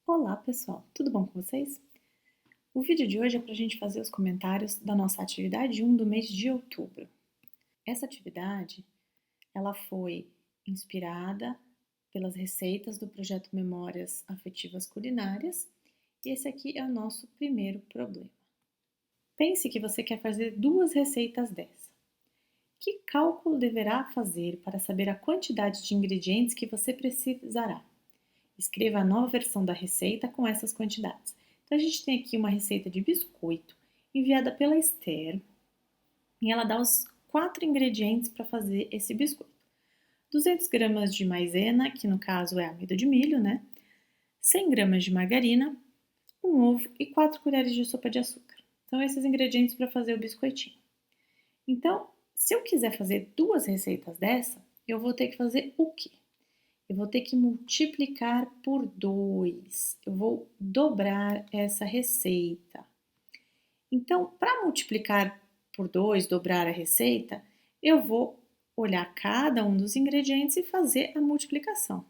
Olá, pessoal! Tudo bom com vocês? O vídeo de hoje é para a gente fazer os comentários da nossa atividade 1 do mês de outubro. Essa atividade, ela foi inspirada pelas receitas do projeto Memórias Afetivas Culinárias e esse aqui é o nosso primeiro problema. Pense que você quer fazer duas receitas dessa. Que cálculo deverá fazer para saber a quantidade de ingredientes que você precisará? Escreva a nova versão da receita com essas quantidades. Então, a gente tem aqui uma receita de biscoito enviada pela Esther e ela dá os 4 ingredientes para fazer esse biscoito. 200 gramas de maisena, que no caso é amido de milho, né? 100 gramas de margarina, um ovo e 4 colheres de sopa de açúcar. São esses ingredientes para fazer o biscoitinho. Então, se eu quiser fazer duas receitas dessa, eu vou ter que fazer o quê? Eu vou ter que multiplicar por 2. Eu vou dobrar essa receita. Então, para multiplicar por 2, dobrar a receita, eu vou olhar cada um dos ingredientes e fazer a multiplicação.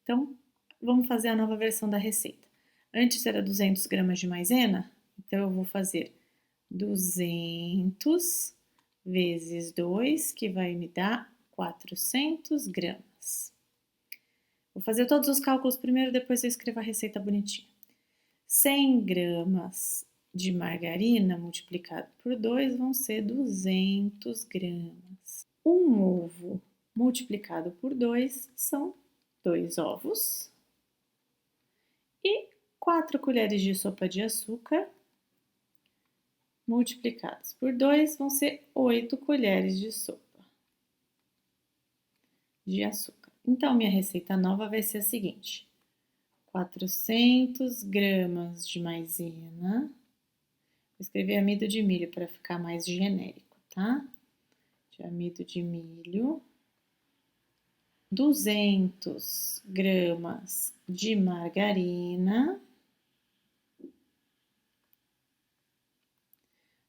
Então, vamos fazer a nova versão da receita. Antes era 200 gramas de maisena, então eu vou fazer 200 vezes 2, que vai me dar 400 gramas. Vou fazer todos os cálculos primeiro, depois eu escrevo a receita bonitinha. 100 gramas de margarina multiplicado por 2 vão ser 200 gramas. Um ovo multiplicado por 2 são 2 ovos. E 4 colheres de sopa de açúcar multiplicados por 2 vão ser 8 colheres de sopa de açúcar. Então, minha receita nova vai ser a seguinte: 400 gramas de maisena. Vou escrever amido de milho para ficar mais genérico, tá? De amido de milho. 200 gramas de margarina.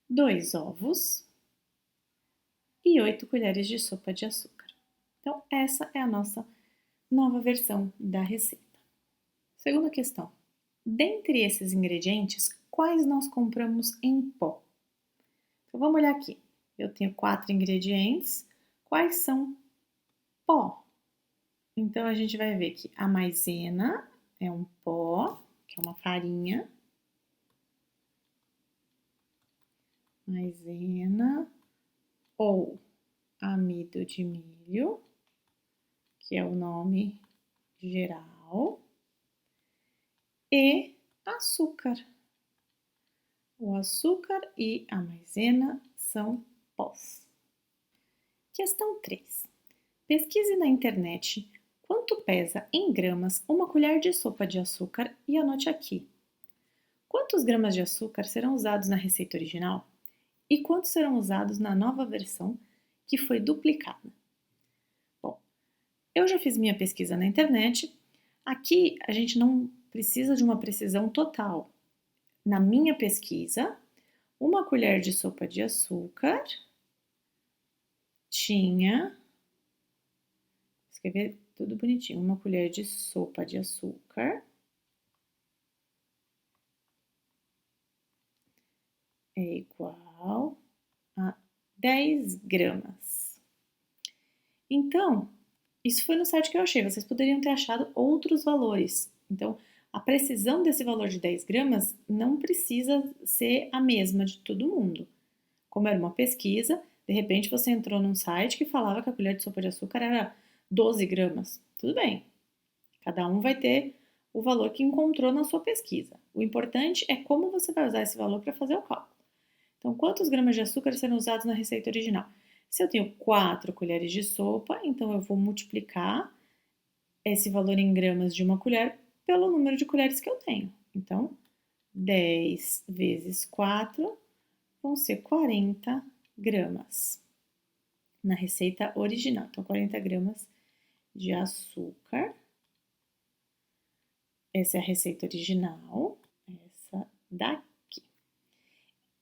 2 ovos. E 8 colheres de sopa de açúcar. Então, essa é a nossa nova versão da receita. Segunda questão. Dentre esses ingredientes, quais nós compramos em pó? Então, vamos olhar aqui. Eu tenho 4 ingredientes. Quais são pó? Então, a gente vai ver que a maisena é um pó, que é uma farinha. Maisena ou amido de milho, que é o nome geral, e açúcar. O açúcar e a maisena são pós. Questão 3. Pesquise na internet quanto pesa em gramas uma colher de sopa de açúcar e anote aqui. Quantos gramas de açúcar serão usados na receita original e quantos serão usados na nova versão que foi duplicada? Bom, eu já fiz minha pesquisa na internet. Aqui a gente não precisa de uma precisão total. Na minha pesquisa, uma colher de sopa de açúcar tinha, vou escrever tudo bonitinho, uma colher de sopa de açúcar é igual a 10 gramas. Então, isso foi no site que eu achei, vocês poderiam ter achado outros valores. Então, a precisão desse valor de 10 gramas não precisa ser a mesma de todo mundo. Como era uma pesquisa, de repente você entrou num site que falava que a colher de sopa de açúcar era 12 gramas. Tudo bem, cada um vai ter o valor que encontrou na sua pesquisa. O importante é como você vai usar esse valor para fazer o cálculo. Então, quantos gramas de açúcar serão usados na receita original? Se eu tenho 4 colheres de sopa, então eu vou multiplicar esse valor em gramas de uma colher pelo número de colheres que eu tenho. Então, 10 vezes 4 vão ser 40 gramas na receita original. Então, 40 gramas de açúcar. Essa é a receita original, essa daqui.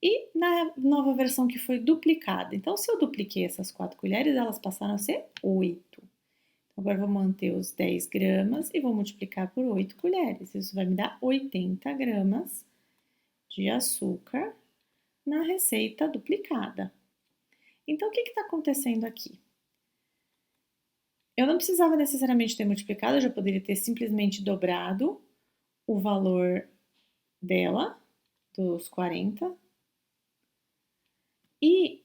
E na nova versão que foi duplicada. Então, se eu dupliquei essas 4 colheres, elas passaram a ser 8. Então, Agora, vou manter os 10 gramas e vou multiplicar por 8 colheres. Isso vai me dar 80 gramas de açúcar na receita duplicada. Então, o que está acontecendo aqui? Eu não precisava necessariamente ter multiplicado, eu já poderia ter simplesmente dobrado o valor dela, dos 40. E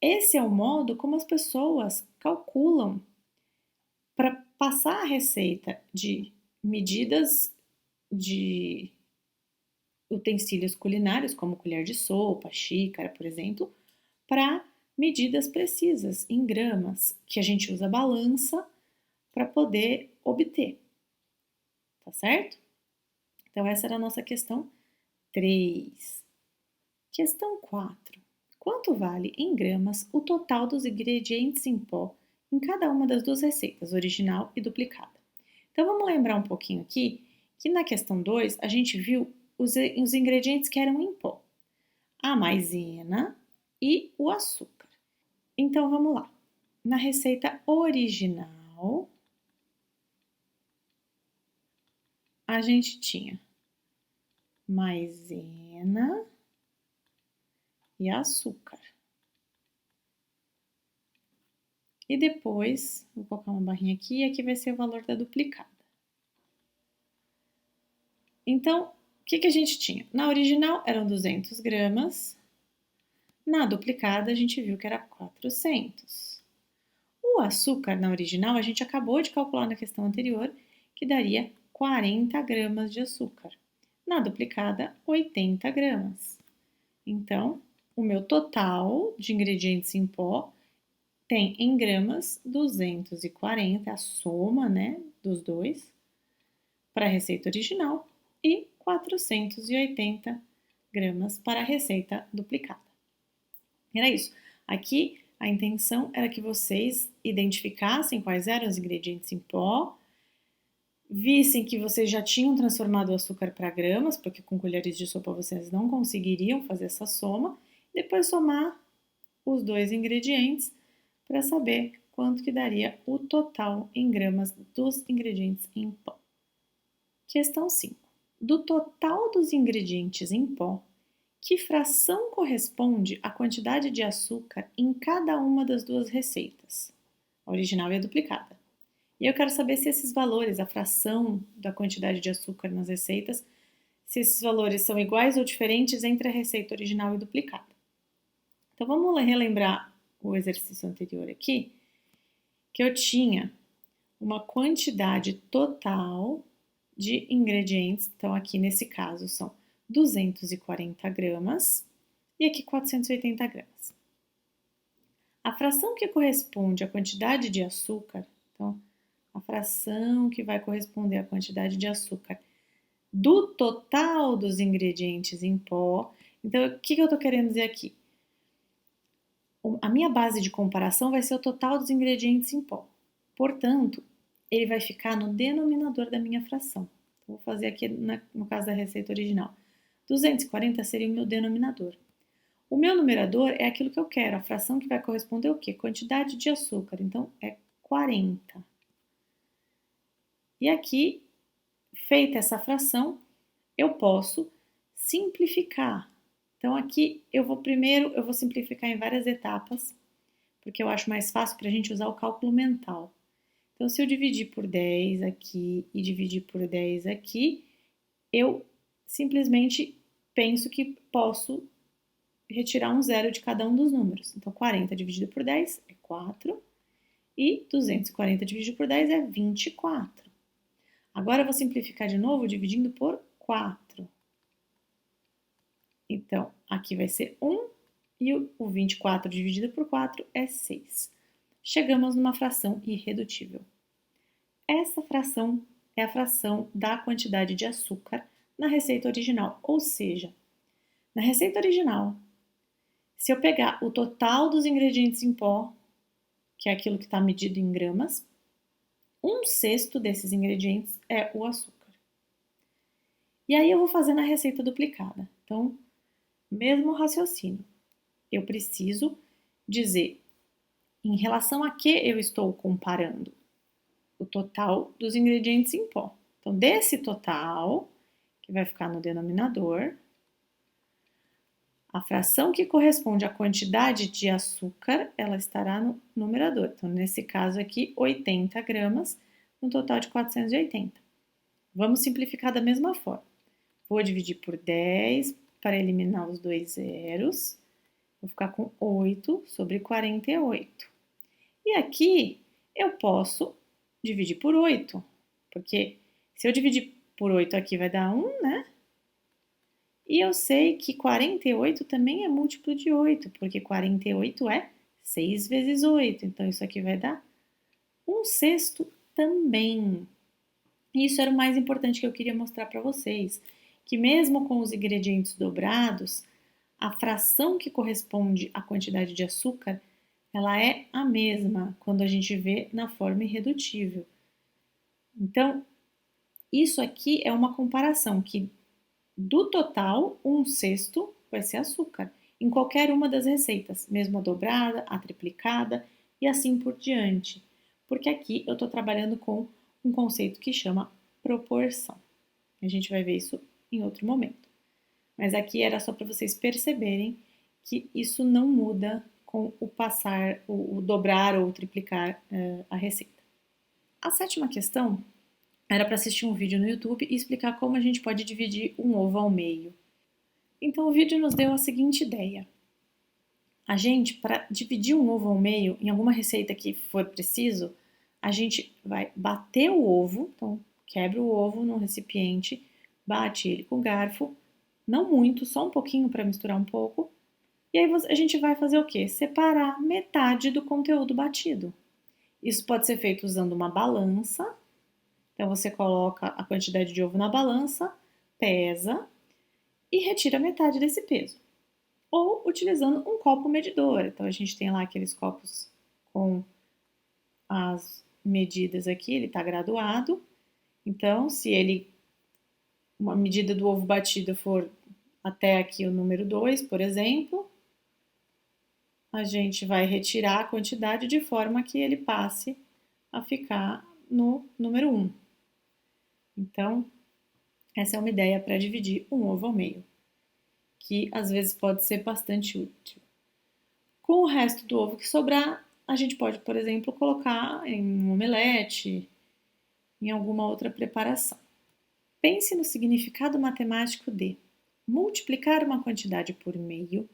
esse é o modo como as pessoas calculam para passar a receita de medidas de utensílios culinários, como colher de sopa, xícara, por exemplo, para medidas precisas, em gramas, que a gente usa balança para poder obter. Tá certo? Então, essa era a nossa questão 3. Questão 4. Quanto vale em gramas o total dos ingredientes em pó em cada uma das duas receitas, original e duplicada? Então, vamos lembrar um pouquinho aqui que na questão 2 a gente viu os ingredientes que eram em pó: a maisena e o açúcar. Então, vamos lá. Na receita original, a gente tinha maisena e açúcar. E depois, vou colocar uma barrinha aqui e aqui vai ser o valor da duplicada. Então, o que a gente tinha? Na original eram 200 gramas, na duplicada a gente viu que era 400. O açúcar na original a gente acabou de calcular na questão anterior, que daria 40 gramas de açúcar. Na duplicada, 80 gramas. Então, o meu total de ingredientes em pó tem em gramas 240, a soma, né, dos dois, para a receita original, e 480 gramas para a receita duplicada. Era isso. Aqui a intenção era que vocês identificassem quais eram os ingredientes em pó, vissem que vocês já tinham transformado o açúcar para gramas, porque com colheres de sopa vocês não conseguiriam fazer essa soma, depois somar os dois ingredientes para saber quanto que daria o total em gramas dos ingredientes em pó. Questão 5. Do total dos ingredientes em pó, que fração corresponde à quantidade de açúcar em cada uma das duas receitas, a original e a duplicada? E eu quero saber se esses valores, a fração da quantidade de açúcar nas receitas, se esses valores são iguais ou diferentes entre a receita original e duplicada. Então, vamos relembrar o exercício anterior aqui, que eu tinha uma quantidade total de ingredientes, então aqui nesse caso são 240 gramas e aqui 480 gramas. A fração que corresponde à quantidade de açúcar, então a fração que vai corresponder à quantidade de açúcar do total dos ingredientes em pó. Então, o que eu estou querendo dizer aqui? A minha base de comparação vai ser o total dos ingredientes em pó. Portanto, ele vai ficar no denominador da minha fração. Vou fazer aqui no caso da receita original. 240 seria o meu denominador. O meu numerador é aquilo que eu quero, a fração que vai corresponder ao quê? Quantidade de açúcar. Então, é 40. E aqui, feita essa fração, eu posso simplificar. Então, aqui eu vou simplificar em várias etapas, porque eu acho mais fácil para a gente usar o cálculo mental. Então, se eu dividir por 10 aqui e dividir por 10 aqui, eu simplesmente penso que posso retirar um zero de cada um dos números. Então, 40 dividido por 10 é 4 e 240 dividido por 10 é 24. Agora, eu vou simplificar de novo dividindo por 4. Então, aqui vai ser 1 e o 24 dividido por 4 é 6. Chegamos numa fração irredutível. Essa fração é a fração da quantidade de açúcar na receita original, ou seja, na receita original, se eu pegar o total dos ingredientes em pó, que é aquilo que está medido em gramas, 1/6 desses ingredientes é o açúcar. E aí eu vou fazer na receita duplicada. Então, mesmo raciocínio. Eu preciso dizer em relação a que eu estou comparando. o total dos ingredientes em pó. Então, desse total, que vai ficar no denominador, a fração que corresponde à quantidade de açúcar, ela estará no numerador. Então, nesse caso aqui, 80 gramas, no total de 480. Vamos simplificar da mesma forma. Vou dividir por 10 para eliminar os dois zeros. Vou ficar com 8 sobre 48. E aqui eu posso dividir por 8, porque se eu dividir por 8 aqui vai dar 1, né? E eu sei que 48 também é múltiplo de 8, porque 48 é 6 vezes 8. Então, isso aqui vai dar 1/6 também. Isso era o mais importante que eu queria mostrar para vocês, que mesmo com os ingredientes dobrados, a fração que corresponde à quantidade de açúcar, ela é a mesma quando a gente vê na forma irredutível. Então, isso aqui é uma comparação que do total, 1/6 vai ser açúcar, em qualquer uma das receitas, mesmo a dobrada, a triplicada e assim por diante. Porque aqui eu estou trabalhando com um conceito que chama proporção. A gente vai ver isso em outro momento. Mas aqui era só para vocês perceberem que isso não muda com o passar, o dobrar ou triplicar a receita. A sétima questão era para assistir um vídeo no YouTube e explicar como a gente pode dividir um ovo ao meio. Então o vídeo nos deu a seguinte ideia. A gente, para dividir um ovo ao meio, em alguma receita que for preciso, a gente vai bater o ovo, então quebra o ovo num recipiente, bate ele com garfo, não muito, só um pouquinho para misturar um pouco, e aí a gente vai fazer o quê? Separar metade do conteúdo batido. Isso pode ser feito usando uma balança. Então, você coloca a quantidade de ovo na balança, pesa e retira metade desse peso. Ou utilizando um copo medidor. Então, a gente tem lá aqueles copos com as medidas aqui, ele está graduado. Então, se uma medida do ovo batido for até aqui o número 2, por exemplo, a gente vai retirar a quantidade de forma que ele passe a ficar no número 1. Então, essa é uma ideia para dividir um ovo ao meio, que às vezes pode ser bastante útil. Com o resto do ovo que sobrar, a gente pode, por exemplo, colocar em um omelete, em alguma outra preparação. Pense no significado matemático de multiplicar uma quantidade por meio,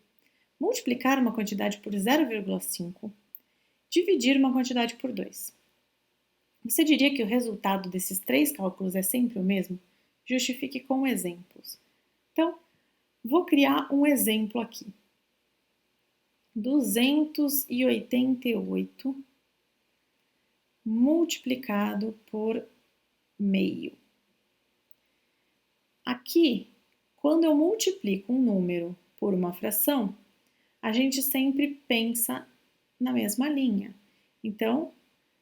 multiplicar uma quantidade por 0,5, dividir uma quantidade por 2. Você diria que o resultado desses 3 cálculos é sempre o mesmo? Justifique com exemplos. Então, vou criar um exemplo aqui. 288 multiplicado por meio. Aqui, quando eu multiplico um número por uma fração, a gente sempre pensa na mesma linha. Então,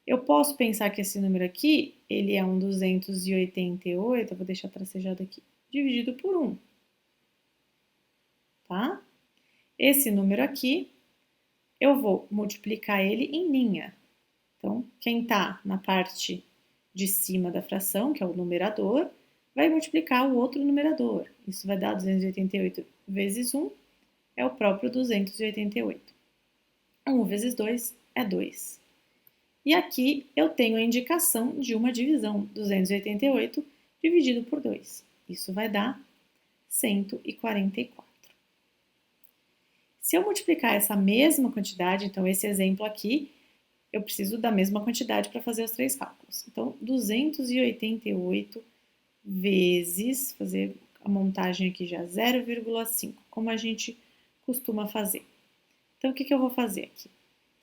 eu posso pensar que esse número aqui, ele é um 288, eu vou deixar tracejado aqui, dividido por 1. Tá? Esse número aqui, eu vou multiplicar ele em linha. Então, quem está na parte de cima da fração, que é o numerador, vai multiplicar o outro numerador. Isso vai dar 288 vezes 1, é o próprio 288. 1 vezes 2 é 2. E aqui eu tenho a indicação de uma divisão, 288 dividido por 2. Isso vai dar 144. Se eu multiplicar essa mesma quantidade, então esse exemplo aqui, eu preciso da mesma quantidade para fazer os 3 cálculos. Então, 288 vezes, fazer a montagem aqui já, 0,5, como a gente costuma fazer. Então, o que eu vou fazer aqui?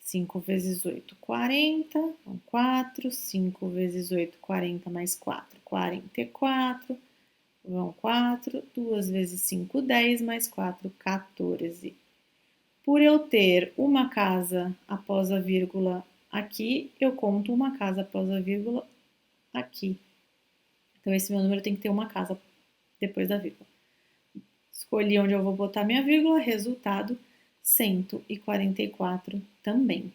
5 vezes 8, 40, então 4, 5 vezes 8, 40 mais 4, 44, vão 4, 2 vezes 5, 10, mais 4, 14. Por eu ter uma casa após a vírgula aqui, eu conto uma casa após a vírgula aqui. Então, esse meu número tem que ter uma casa depois da vírgula. Escolhi onde eu vou botar minha vírgula, resultado 144 também.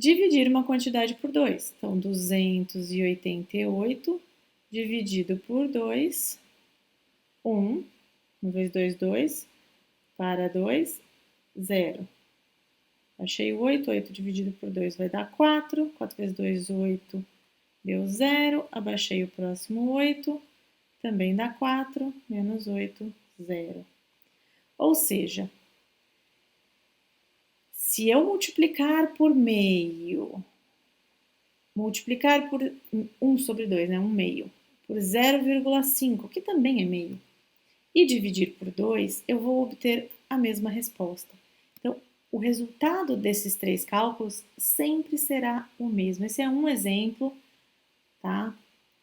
Dividir uma quantidade por 2. Então, 288 dividido por 2, 1. 1 vezes 2, 2. Para 2, 0. Achei o 8. 8 dividido por 2 vai dar 4. 4 vezes 2, 8. Deu 0. Abaixei o próximo 8. Também dá 4. Menos 8, 0. Ou seja, se eu multiplicar por meio, multiplicar por 1 sobre 2, né? 1 meio, por 0,5, que também é meio, e dividir por 2, eu vou obter a mesma resposta. Então, o resultado desses três cálculos sempre será o mesmo. Esse é um exemplo, tá?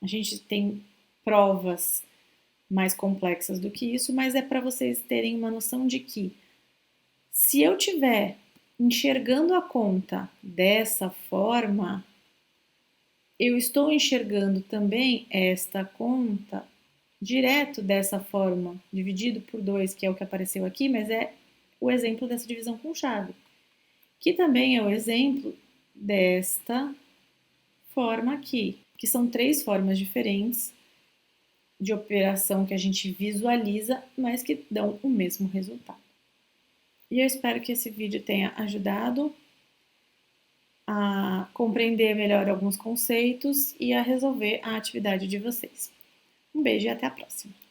A gente tem provas mais complexas do que isso, mas é para vocês terem uma noção de que se eu tiver enxergando a conta dessa forma, eu estou enxergando também esta conta direto dessa forma, dividido por 2, que é o que apareceu aqui, mas é o exemplo dessa divisão com chave, que também é o exemplo desta forma aqui, que são três formas diferentes de operação que a gente visualiza, mas que dão o mesmo resultado. E eu espero que esse vídeo tenha ajudado a compreender melhor alguns conceitos e a resolver a atividade de vocês. Um beijo e até a próxima!